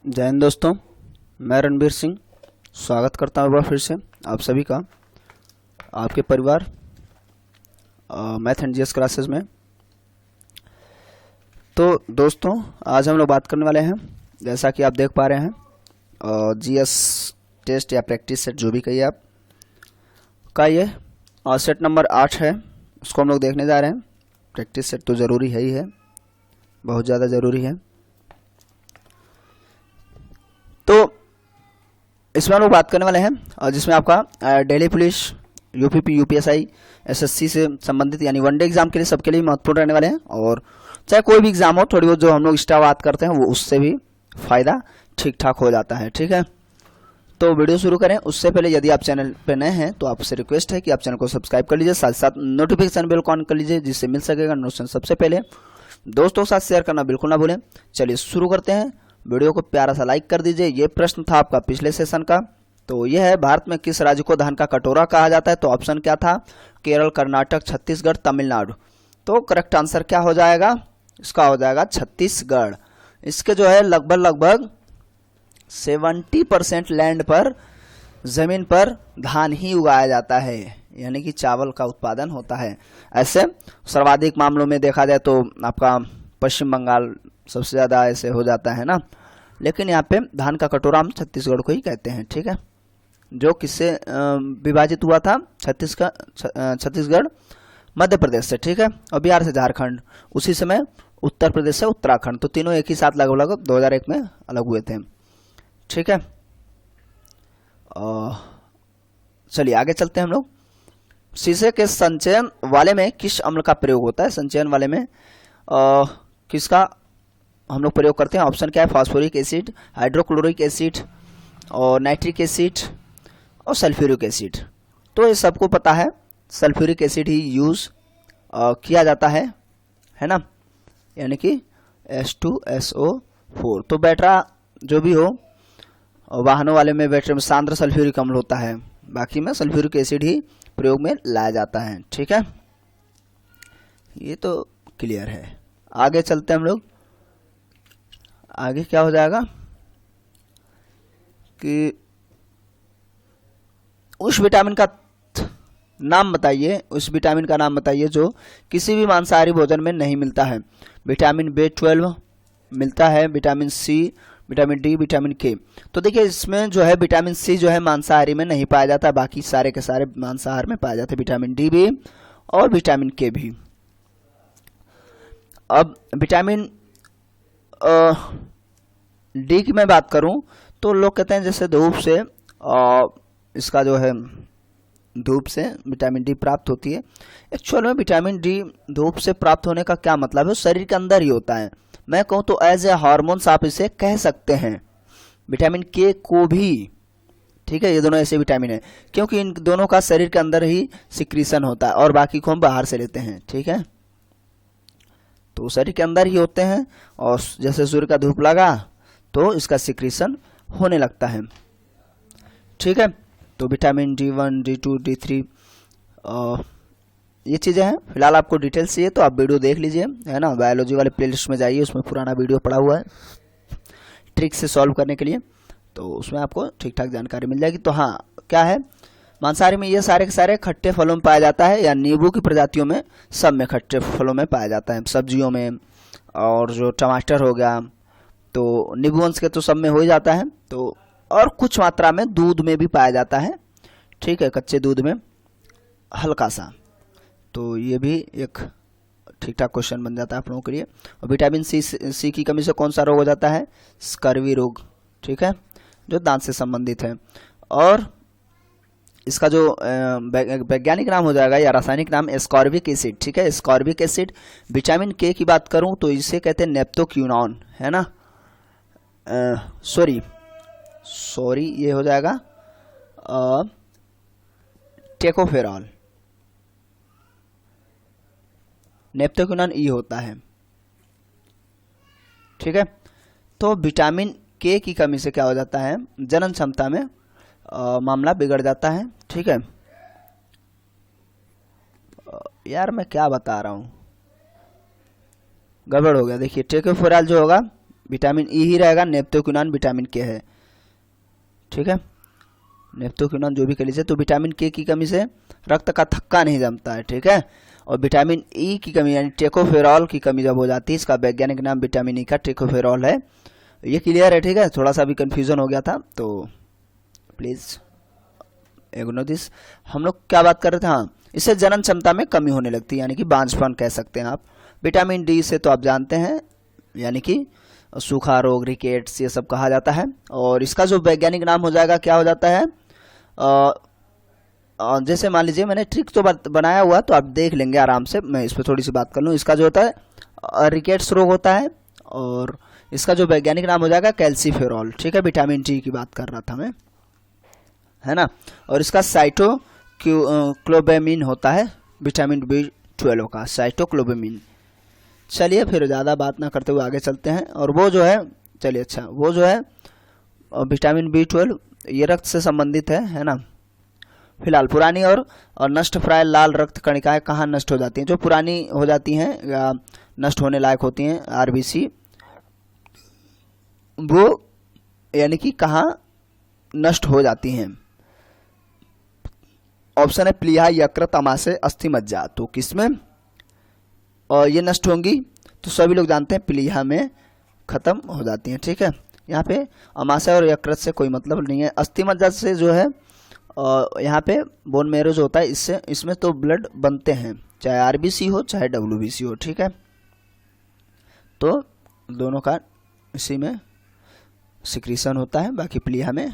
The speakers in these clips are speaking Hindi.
जय हिंद दोस्तों, मैं रणबीर सिंह स्वागत करता हूँ एक बार फिर से आप सभी का आपके परिवार मैथ एंड जीएस क्लासेस में। तो दोस्तों आज हम लोग बात करने वाले हैं, जैसा कि आप देख पा रहे हैं, जीएस टेस्ट या प्रैक्टिस सेट जो भी कहिए आप का ये सेट नंबर 8 है, उसको हम लोग देखने जा रहे हैं। प्रैक्टिस सेट तो ज़रूरी है ही है, बहुत ज़्यादा ज़रूरी है। तो इसमें हम लोग बात करने वाले हैं और जिसमें आपका Delhi police, UPP, UPSI, SSC से संबंधित यानी वनडे एग्जाम के लिए सबके लिए महत्वपूर्ण रहने वाले हैं। और चाहे कोई भी एग्जाम हो, थोड़ी बहुत जो हम लोग एक्स्ट्रा बात करते हैं वो उससे भी फायदा ठीक ठाक हो जाता है। ठीक है, तो वीडियो शुरू करें उससे पहले यदि आप चैनल पर नए हैं तो आपसे रिक्वेस्ट है कि आप चैनल को सब्सक्राइब कर लीजिए, साथ साथ नोटिफिकेशन बेल को ऑन कर लीजिए जिससे मिल सकेगा नोटिफिकेशन सबसे पहले। दोस्तों के साथ शेयर करना बिल्कुल ना भूलें। चलिए शुरू करते हैं, वीडियो को प्यारा सा लाइक कर दीजिए। ये प्रश्न था आपका पिछले सेशन का, तो यह है भारत में किस राज्य को धान का कटोरा कहा जाता है? तो ऑप्शन क्या था? केरल, कर्नाटक, छत्तीसगढ़, तमिलनाडु। तो करेक्ट आंसर क्या हो जाएगा? इसका हो जाएगा छत्तीसगढ़। इसके जो है लगभग 70% लैंड पर, जमीन पर धान ही उगाया जाता है, यानी कि चावल का उत्पादन होता है। ऐसे सर्वाधिक मामलों में देखा जाए तो आपका पश्चिम बंगाल सबसे ज़्यादा ऐसे हो जाता है ना, लेकिन यहाँ पे धान का कटोरा हम छत्तीसगढ़ को ही कहते हैं। ठीक है, जो किससे विभाजित हुआ था? छत्तीसगढ़ मध्य प्रदेश से, ठीक है, और बिहार से झारखंड, उसी समय उत्तर प्रदेश से उत्तराखंड। तो तीनों एक ही साथ लगभग 2001 में अलग हुए थे। ठीक है, चलिए आगे चलते हैं हम लोग। शीशे के संचयन वाले में किस अम्ल का प्रयोग होता है? संचयन वाले में किसका हम लोग प्रयोग करते हैं? ऑप्शन क्या है? फास्फोरिक एसिड, हाइड्रोक्लोरिक एसिड और नाइट्रिक एसिड और सल्फ्यूरिक एसिड। तो ये सबको पता है, सल्फ्यूरिक एसिड ही यूज किया जाता है ना, यानी कि H2SO4। तो बैटरा जो भी हो, वाहनों वाले में बैटरी में सांद्र सल्फ्यूरिक अम्ल होता है, बाकी में सल्फ्यूरिक एसिड ही प्रयोग में लाया जाता है। ठीक है, ये तो क्लियर है। आगे चलते हैं हम लोग। आगे क्या हो जाएगा कि उस विटामिन का नाम बताइए, उस विटामिन का नाम बताइए जो किसी भी मांसाहारी भोजन में नहीं मिलता है। विटामिन B12 मिलता है, vitamin C, vitamin D, vitamin K. तो देखिए इसमें जो है विटामिन सी जो है मांसाहारी में नहीं पाया जाता, बाकी सारे के सारे मांसाहार में पाए जाते हैं, विटामिन डी भी और विटामिन के भी। अब विटामिन डी की मैं बात करूं तो लोग कहते हैं जैसे धूप से इसका जो है धूप से विटामिन डी प्राप्त होती है। एक्चुअल में विटामिन डी धूप से प्राप्त होने का क्या मतलब है? शरीर के अंदर ही होता है। मैं कहूँ तो एज ए हार्मोन्स आप इसे कह सकते हैं, विटामिन के को भी। ठीक है, ये दोनों ऐसे विटामिन है क्योंकि इन दोनों का शरीर के अंदर ही सिक्रीशन होता है और बाकी को हम बाहर से लेते हैं। ठीक है, तो शरीर के अंदर ही होते हैं और जैसे सूर्य का धूप लगा तो इसका सिक्रीशन होने लगता है। ठीक है, तो विटामिन D1, D2, D3 ये चीज़ें हैं। फिलहाल आपको डिटेल्स चाहिए तो आप वीडियो देख लीजिए, है ना, बायोलॉजी वाले प्लेलिस्ट में जाइए, उसमें पुराना वीडियो पड़ा हुआ है ट्रिक से सॉल्व करने के लिए, तो उसमें आपको ठीक ठाक जानकारी मिल जाएगी। तो हाँ, क्या है, मांसाहारी में ये सारे के सारे खट्टे फलों में पाया जाता है, या नींबू की प्रजातियों में, सब में खट्टे फलों में पाया जाता है, सब्जियों में, और जो टमाटर हो गया तो नींबू वंश के तो सब में हो ही जाता है। तो और कुछ मात्रा में दूध में भी पाया जाता है। ठीक है, कच्चे दूध में हल्का सा। तो ये भी एक ठीक ठाक क्वेश्चन बन जाता है आप लोगों के लिए। और विटामिन सी की कमी से कौन सा रोग हो जाता है? स्कर्वी रोग। ठीक है, जो दांत से संबंधित है। और इसका जो वैज्ञानिक नाम हो जाएगा या रासायनिक नाम एस्कॉर्बिक एसिड। ठीक है, एस्कॉर्बिक एसिड। विटामिन के की बात करूं तो इसे कहते हैं नेप्टोक्यूनॉन, है ना, सॉरी ये हो जाएगा टेकोफेरॉल। नेप्टोक्यूनॉन ई होता है। ठीक है, तो विटामिन के की कमी से क्या हो जाता है? जनन क्षमता में मामला बिगड़ जाता है। ठीक है, यार मैं क्या बता रहा हूँ, गड़बड़ हो गया। देखिए टेकोफेरॉल जो होगा विटामिन ई ही रहेगा, नेप्टोक्विनॉन विटामिन के है, ठीक है, नेप्टोक्विनॉन जो भी कह लीजिए। तो विटामिन के की कमी से रक्त का थक्का नहीं जमता है, ठीक है। और विटामिन ई की कमी यानी टेकोफेरॉल की कमी जब हो जाती है, इसका वैज्ञानिक नाम विटामिन ई का टेकोफेरॉल है। ये क्लियर है, ठीक है, थोड़ा सा भी कन्फ्यूजन हो गया था तो प्लीज़ इग्नोर दिस। हम लोग क्या बात कर रहे थे, हाँ, इससे जनन क्षमता में कमी होने लगती है, यानी कि बांझपन कह सकते हैं आप। विटामिन डी से तो आप जानते हैं, यानी कि सूखा रोग, रिकेट्स, ये सब कहा जाता है। और इसका जो वैज्ञानिक नाम हो जाएगा, क्या हो जाता है, जैसे मान लीजिए मैंने ट्रिक तो बनाया हुआ, तो आप देख लेंगे आराम से, मैं इस पर थोड़ी सी बात कर लूँ। इसका जो होता है रिकेट्स रोग होता है, और इसका जो वैज्ञानिक नाम हो जाएगा कैल्सीफेरॉल, ठीक है, विटामिन डी की बात कर रहा था मैं, है ना। और इसका साइटोक्लोबेमिन होता है, विटामिन B12 का साइटोक्लोबेमिन। चलिए फिर ज़्यादा बात ना करते हुए आगे चलते हैं। और वो जो है, चलिए अच्छा, वो जो है विटामिन B12 ये रक्त से संबंधित है ना। फिलहाल पुरानी और नष्ट प्राय लाल रक्त कणिकाएं कहाँ नष्ट हो जाती हैं, जो पुरानी हो जाती हैं या नष्ट होने लायक होती हैं, RBC, वो यानी कि कहाँ नष्ट हो जाती हैं। ऑप्शन है प्लीहा, यकृत, अमाशय, अस्थि मज्जा। तो किसमें ये नष्ट होंगी, तो सभी लोग जानते हैं प्लीहा में खत्म हो जाती हैं, ठीक है। यहाँ पे अमाशय और यकृत से कोई मतलब नहीं है। अस्थि मज्जा से जो है यहाँ पे बोन मैरो जो होता है, इसमें तो ब्लड बनते हैं, चाहे RBC हो चाहे WBC हो, ठीक है। तो दोनों का इसी में सिक्रीशन होता है, बाकी प्लीहा में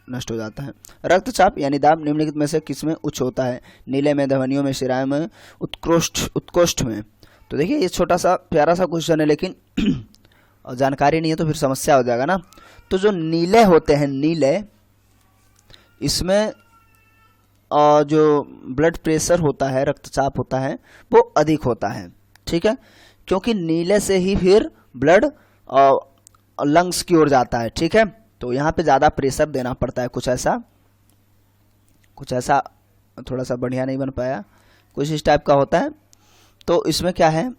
नष्ट हो जाता है। रक्तचाप यानी दाब निम्नलिखित में से किसमें उच्च होता है, नीले में, धमनियों में, शिराओं में, उत्कोष्ठ में। तो देखिए ये छोटा सा प्यारा सा क्वेश्चन है, लेकिन और जानकारी नहीं है तो फिर समस्या हो जाएगा ना। तो जो नीले होते हैं, नीले, इसमें जो ब्लड प्रेशर होता है, रक्तचाप होता है, वो अधिक होता है, ठीक है, क्योंकि नीले से ही फिर ब्लड लंग्स की ओर जाता है, ठीक है। तो यहाँ पे ज़्यादा प्रेशर देना पड़ता है, कुछ ऐसा थोड़ा सा बढ़िया नहीं बन पाया, कुछ इस टाइप का होता है। तो इसमें क्या है,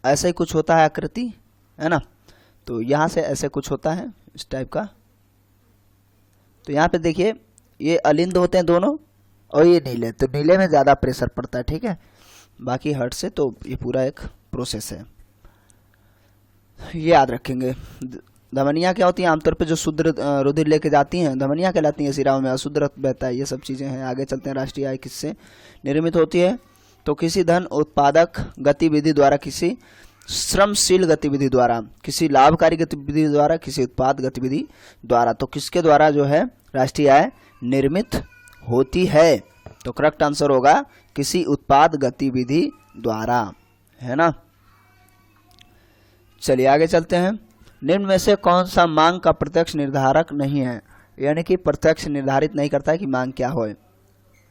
ऐसा ही कुछ होता है आकृति, है ना। तो यहाँ से ऐसे कुछ होता है इस टाइप का। तो यहाँ पे देखिए ये अलिंद होते हैं दोनों, और ये नीले, तो नीले में ज़्यादा प्रेशर पड़ता है, ठीक है, बाकी हर्ट से। तो ये पूरा एक प्रोसेस है, ये याद रखेंगे। धमनियाँ क्या होती हैं, आमतौर पे जो शुद्ध रुधिर लेके जाती हैं, धमनियाँ कहलाती हैं। शिराओं में अशुद्ध रक्त बहता है, ये सब चीज़ें हैं। आगे चलते हैं। राष्ट्रीय आय किससे निर्मित होती है, तो किसी धन उत्पादक गतिविधि द्वारा, किसी श्रमशील गतिविधि द्वारा, किसी लाभकारी गतिविधि द्वारा, किसी उत्पाद गतिविधि द्वारा। तो किसके द्वारा जो है राष्ट्रीय आय निर्मित होती है, तो करेक्ट आंसर होगा किसी उत्पाद गतिविधि द्वारा, है ना। चलिए आगे चलते हैं। निम्न में से कौन सा मांग का प्रत्यक्ष निर्धारक नहीं है, यानी कि प्रत्यक्ष निर्धारित नहीं करता है कि मांग क्या हो, है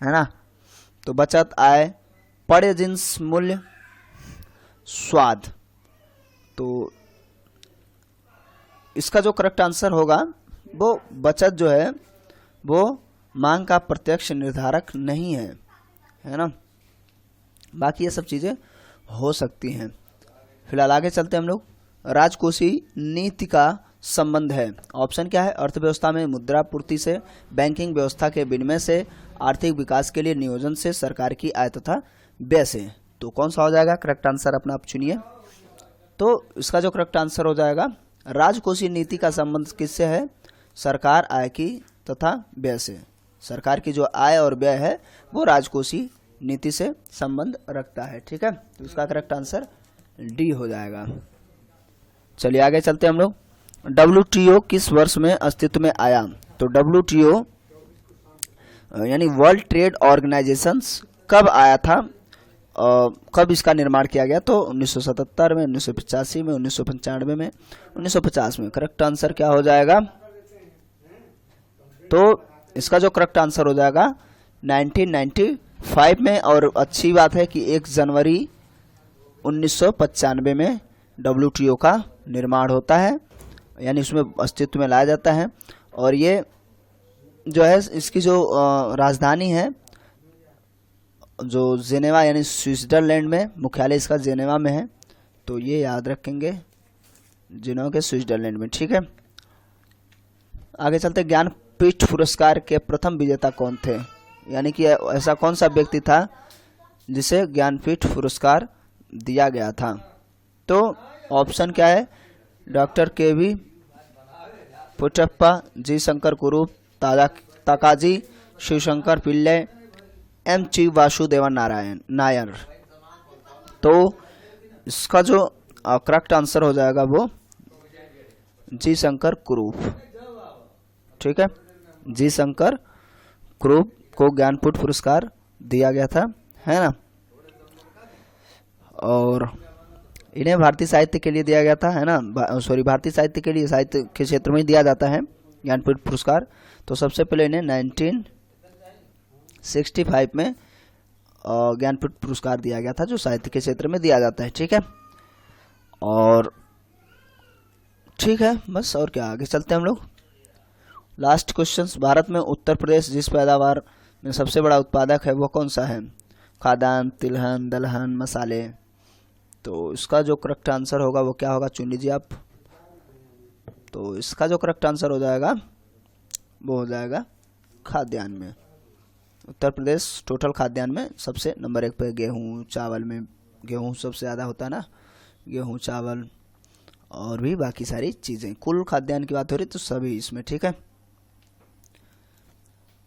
ना। तो बचत, आय, पड़े जिन्स, मूल्य, स्वाद। तो इसका जो करेक्ट आंसर होगा वो बचत जो है वो मांग का प्रत्यक्ष निर्धारक नहीं है, है ना। बाकी ये सब चीज़ें हो सकती हैं। फिलहाल आगे चलते हैं हम लोग। राजकोषीय नीति का संबंध है, ऑप्शन क्या है, अर्थव्यवस्था में मुद्रा पूर्ति से, बैंकिंग व्यवस्था के विनिमय से, आर्थिक विकास के लिए नियोजन से, सरकार की आय तथा व्यय से। तो कौन सा हो जाएगा करेक्ट आंसर, अपना आप चुनिए। तो इसका जो करेक्ट आंसर हो जाएगा, राजकोषीय नीति का संबंध किससे है, सरकार आय की तथा व्यय से। सरकार की जो आय और व्यय है वो राजकोषीय नीति से संबंध रखता है, ठीक है। तो इसका करेक्ट आंसर डी हो जाएगा। चलिए आगे चलते हैं हम लोग। WTO किस वर्ष में अस्तित्व में आया, तो WTO यानी वर्ल्ड ट्रेड ऑर्गेनाइजेशन कब आया था, कब इसका निर्माण किया गया, तो 1977 में, 1985 में, 1995 में, 1950 में। करेक्ट आंसर क्या हो जाएगा, तो इसका जो करेक्ट आंसर हो जाएगा 1995 में। और अच्छी बात है कि 1 जनवरी 1995 में WTO का निर्माण होता है, यानी उसमें अस्तित्व में लाया जाता है। और ये जो है इसकी जो राजधानी है जो जेनेवा यानी स्विट्जरलैंड में, मुख्यालय इसका जेनेवा में है, तो ये याद रखेंगे, जिनोग स्विट्जरलैंड में। ठीक है, आगे चलते। ज्ञानपीठ पुरस्कार के प्रथम विजेता कौन थे, यानी कि ऐसा कौन सा व्यक्ति था जिसे ज्ञानपीठ पुरस्कार दिया गया था। तो ऑप्शन क्या है, डॉक्टर के.वी. पुट्टप्पा, जी शंकर कुरूप, ताकाजी शिवशंकर पिल्ले, एम.ची. वासुदेवन नायर। तो इसका जो करेक्ट आंसर हो जाएगा वो जी शंकर कुरूप। ठीक है, जी शंकर कुरूप को ज्ञानपीठ पुरस्कार दिया गया था, है ना। और इन्हें भारतीय साहित्य के लिए दिया गया था, है ना। भारतीय साहित्य के लिए, साहित्य के क्षेत्र में ही दिया जाता है ज्ञानपीठ पुरस्कार। तो सबसे पहले इन्हें 1965 में ज्ञानपीठ पुरस्कार दिया गया था, जो साहित्य के क्षेत्र में दिया जाता है। ठीक है, और ठीक है बस, और क्या, आगे चलते हैं हम लोग। Last question. भारत में उत्तर प्रदेश जिस पैदावार में सबसे बड़ा उत्पादक है वो कौन सा है, खाद्यान्न, तिलहन, दलहन, मसाले। तो इसका जो करेक्ट आंसर होगा वो क्या होगा, चुन लीजिए आप। तो इसका जो करेक्ट आंसर हो जाएगा वो हो जाएगा खाद्यान्न में। उत्तर प्रदेश टोटल खाद्यान्न में सबसे नंबर 1 पे। गेहूँ, चावल में गेहूँ सबसे ज़्यादा होता है ना, गेहूँ, चावल और भी बाकी सारी चीज़ें। कुल खाद्यान्न की बात हो रही तो सभी इसमें। ठीक है,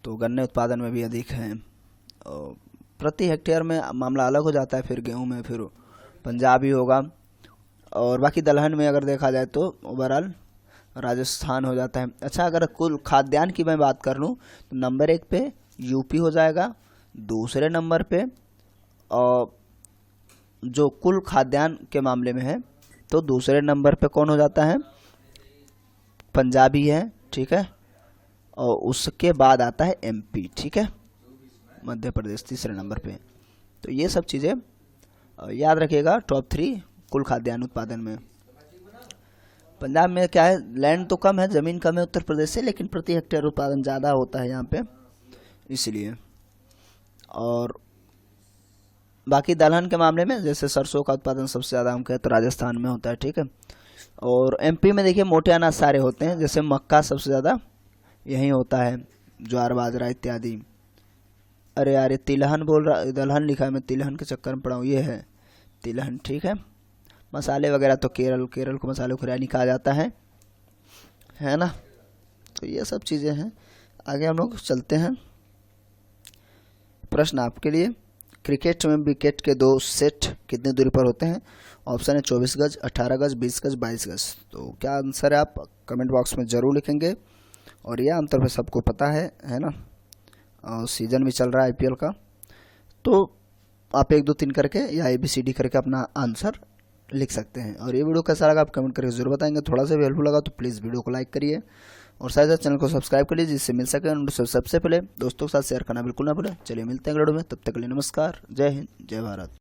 तो गन्ने उत्पादन में भी अधिक है। प्रति हेक्टेयर में मामला अलग हो जाता है, फिर गेहूं में फिर पंजाब ही होगा, और बाकी दलहन में अगर देखा जाए तो ओवरऑल राजस्थान हो जाता है। अच्छा, अगर कुल खाद्यान्न की मैं बात कर लूँ तो नंबर 1 पे यूपी हो जाएगा, दूसरे नंबर पे जो कुल खाद्यान्न के मामले में है तो दूसरे नंबर पे कौन हो जाता है, पंजाब ही है। ठीक है, और उसके बाद आता है एमपी। ठीक है, मध्य प्रदेश तीसरे नंबर पे। तो ये सब चीज़ें याद रखिएगा। टॉप 3 कुल खाद्यान्न उत्पादन में पंजाब में क्या है, लैंड तो कम है, ज़मीन कम है उत्तर प्रदेश से, लेकिन प्रति हेक्टेयर उत्पादन ज़्यादा होता है यहाँ पे, इसलिए। और बाकी दलहन के मामले में जैसे सरसों का उत्पादन सबसे ज़्यादा हम कहें तो राजस्थान में होता है। ठीक है, और एमपी में देखिए मोटे अनाज सारे होते हैं, जैसे मक्का सबसे ज़्यादा यहीं होता है, ज्वार, बाजरा इत्यादि। अरे यार, ये तिलहन बोल रहा, दलहन लिखा है, मैं तिलहन के चक्कर में पड़ा हूँ, ये है तिलहन। ठीक है, मसाले वगैरह तो केरल को मसाले खुरानी कहा जाता है ना। तो ये सब चीज़ें हैं। आगे हम लोग चलते हैं। प्रश्न आपके लिए, क्रिकेट में विकेट के 2 सेट कितनी दूरी पर होते हैं। ऑप्शन है 24 गज, 18 गज, 20 गज, 22 गज। तो क्या आंसर है, आप कमेंट बॉक्स में ज़रूर लिखेंगे। और ये आमतौर पर सबको पता है ना, और सीज़न भी चल रहा है आईपीएल का, तो आप 1 2 3 करके या ABCD करके अपना आंसर लिख सकते हैं। और ये वीडियो कैसा लगा आप कमेंट करके जरूर बताएंगे। थोड़ा सा भी हेल्पफुल लगा तो प्लीज़ वीडियो को लाइक करिए और साथ चैनल को सब्सक्राइब करिए, जिससे मिल सके सबसे पहले। दोस्तों के साथ शेयर करना बिल्कुल ना भूलें। चलिए मिलते हैं अगले वीडियो में, तब तक के लिए नमस्कार, जय हिंद, जय भारत।